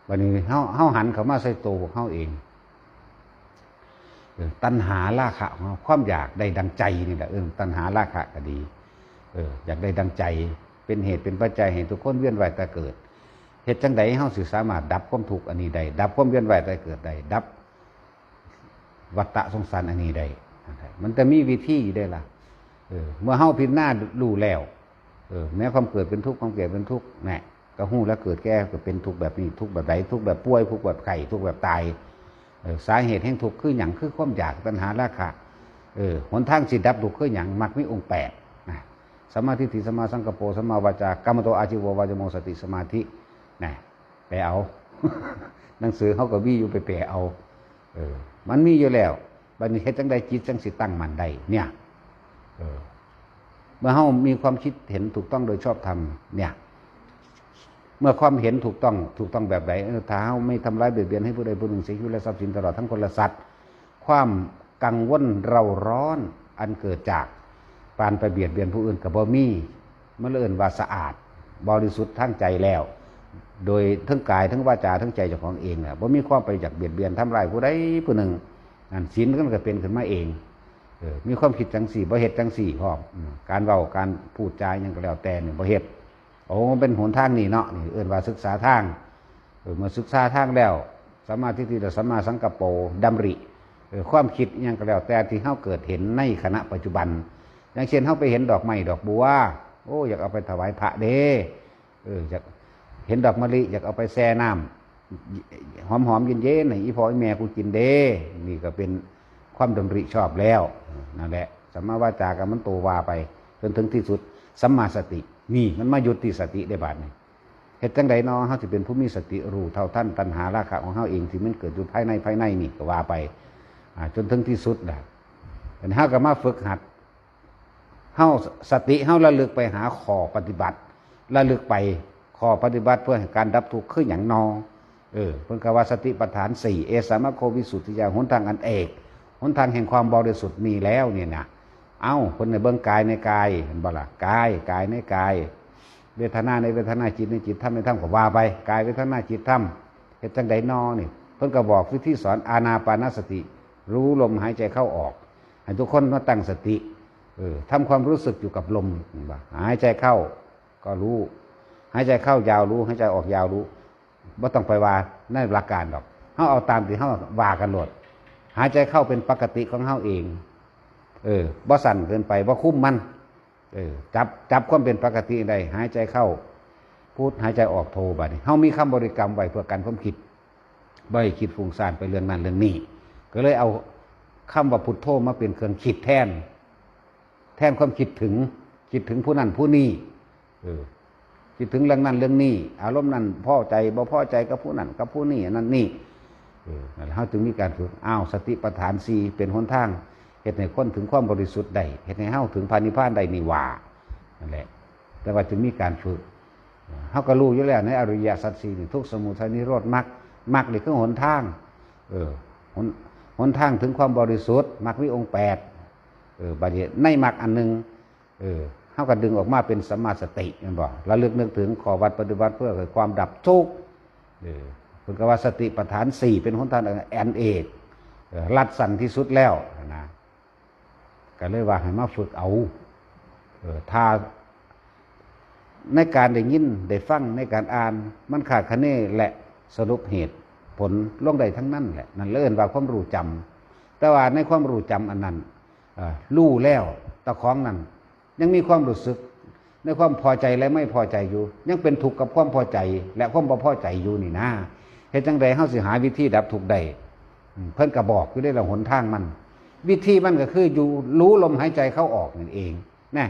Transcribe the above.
วันนี้เฮาหันเข้ามาใส่ตัวเฮาเองตัณหาราคะความอยากได้ดังใจนี่แหละตัณหาราคะก็ดีอยากได้ดังใจเป็นเหตุเป็นปัจจัยให้ทุกคนเวียนว่ายตายเกิดเหตุจังใดเฮาสิสามารถดับความทุกข์อันนี้ได้ดับความเวียนว่ายตายเกิดได้ดับวัฏฏะสงสารอันนี้ได้มันจะมีวิธีได้ล่ะเมื่อเฮาพิจารณารู้แล้วแม้ความเกิดเป็นทุกข์ความเกิดเป็นทุกข์แน่ก็หู้แล้วเกิดแก่ก็เป็นทุกข์แบบนี้ทุกข์แบบใดทุกข์แบบป่วยทุกข์แบบไข้ทุกข์แบบตายสาเหตุแห่งทุกข์คือหยังคือความอยากตัณหาราคะหนทางสิดับทุกข์คือหยังมรรคมีองค์8นะสัมมาทิฏฐิสัมมาสังกัปโปสัมมาวาจากัมมโตอาชีววาจโมสติสมาธินะไปเอา หนังสือเขาก็มีอยู่ไปแปลเอามันมีอยู่แล้วบัดนี้เฮ็ดจังใดจิตจังสิตั้งมั่นได้เนี่ยเมื่อเฮามีความคิดเห็นถูกต้องโดยชอบธรรมเนี่ยเมื่อความเห็นถูกต้องแบบไหนถ้าเฮาไม่ทำร้ายเบียดเบียนให้ผู้ใดผู้หนึ่งเสียชีวิตและทรัพย์สินตลอดทั้งคนและสัตว์ความกังวลเราร้อนอันเกิดจากการไปเบียดเบียนผู้อื่นก็บ่มีมันเอิ้นว่าสะอาดบริสุทธิ์ทั้งใจแล้วโดยทั้งกายทั้งวาจาทั้งใจเจ้าของเองน่ะบ่มีความไปอยากเบียดเบียนทำร้ายผู้ใดผู้หนึ่งนั่นศีลมันก็เป็นขึ้นมาเองมีความคิดจังสี่บ่เฮ็ดจังสี่พร้อมการเว้าการพูดจาหยังก็แล้วแต่เนี่ยบ่เฮ็ดโอ้เป็นหนทางนี่เนาะนี่เอิ้นว่าศึกษาทางเมื่อศึกษาทางแล้วสัมมาทิฏฐิและสัมมาสังกัปโปดำริความคิดหยังก็แล้วแต่ที่เฮาเกิดเห็นในขณะปัจจุบันอย่างเช่นเฮาไปเห็นดอกไม้ดอกบัวโอ้อยากเอาไปถวายพระเด้อยากเห็นดอกมะลิอยากเอาไปแช่น้ำหอมๆเย็นๆให้อีพ่ออีแม่กูกินเด้นี่ก็เป็นความดำริชอบแล้วนั่นแหละสัมมาวาจากัมันโตวาไปจนถึงที่สุดสัมมาสตินี่มันมาหยุดที่สติได้บาดนี้เหตุจังใดเนาะเฮาสิเป็นผู้มีสติรู้เท่าทันตัณหาราคะของเฮาเองที่มันเกิดอยู่ภายในนี่ก็ว่าไปจนถึงที่สุดน่ะอันเฮาก็มาฝึกหัดเฮาสติเฮาระลึกไปหาข้อปฏิบัติระลึกไปข้อปฏิบัติเพื่อการดับทุกข์คือหยังนอเพิ่นก็ว่าสติปัฏฐาน4เอสามะโควิสุทธิยาหนทางอันเอกหนทางแห่งความบริสุทธิ์มีแล้วเนี่ยนะคนในเบื้องกายในกายเห็นบ่ล่ะกายในกายเวทนาในเวทนาจิตในจิตธรรมในธรรมก็ว่าไปกายเวทนาจิตธรรมเฮ็ดจังไดนอนี่เพิ่นก็บอกวิธีสอนอานาปานสติรู้ลมหายใจเข้าออกให้ทุกคนมาตั้งสติทำความรู้สึกอยู่กับลมหายใจเข้าก็รู้หายใจเข้ายาวรู้หายใจออกยาวรู้ไม่ต้องไปว่าในหลักการหรอกเฮาเอาตามที่เฮาว่ากันโลดหายใจเข้าเป็นปกติของเฮาเองบ่สั่นเกินไปบ่คุ้มมันจับความเป็นปกติได้หายใจเข้าพูดหายใจออกโทบัดนี้เฮามีคำบริกรรมไว้เพื่อกันความคิดบ่ให้คิดฟุ้งซ่านไปเรื่องนั้นเรื่องนี้ก็เลยเอาคำว่าพุทโธมาเป็นเครื่องคิดแทนความคิดถึงผู้นั้นผู้นี้คิดถึงเรื่องนั้นเรื่องนี้อารมณ์นั้นพอใจบ่พอใจกับผู้นั้นกับผู้นี้นั่นนี่เขาจึงมีการฝึกสติปัฏฐาน4เป็นหนทางเหตุให้คนถึงความบริสุทธิ์ได้เหตุให้เฮาถึงพานิพพานได้นี่ว่านั่นแหละแต่ว่าจึงมีการฝึกเฮาก็รู้อยู่แล้วในอริยสัจ4นี่ทุกข์สมุทัยนิโรธมรรคนี่คือหนทางหนทางถึงความบริสุทธิ์มรรคมีองค์8บัดนี้ในมรรคอันนึงเฮาก็ดึงออกมาเป็นสัมมาสติแม่นบ่ระลึกนึกถึงข้อวัดปฏิบัติเพื่อความดับทุกข์เพิ่นก็ว่าสติปัฏฐาน4เป็นหนทางอันเอกรัดสั้นที่สุดแล้วนะก็เลยว่าให้มาฝึกเอาถ้าในการได้ยินได้ฟังในการอ่านมันขาดคะเนและสรุปเหตุผลลงได้ทั้งนั้นแหละนั่นเอิ้นว่าความรู้จำแต่ว่าในความรู้จำอันนั้นรู้แล้วตะของนั้นยังมีความรู้สึกในความพอใจและไม่พอใจอยู่ยังเป็นทุกข์กับความพอใจและความบ่พอใจอยู่นี่นะเฮ็ดจังไดเฮาสิหาวิธีดับทุกข์ได้เพิ่นก็บอกอยู่ได้ละหนทางมันวิธีมันก็คืออยู่รู้ลมหายใจเข้าออกนั่นเองนะ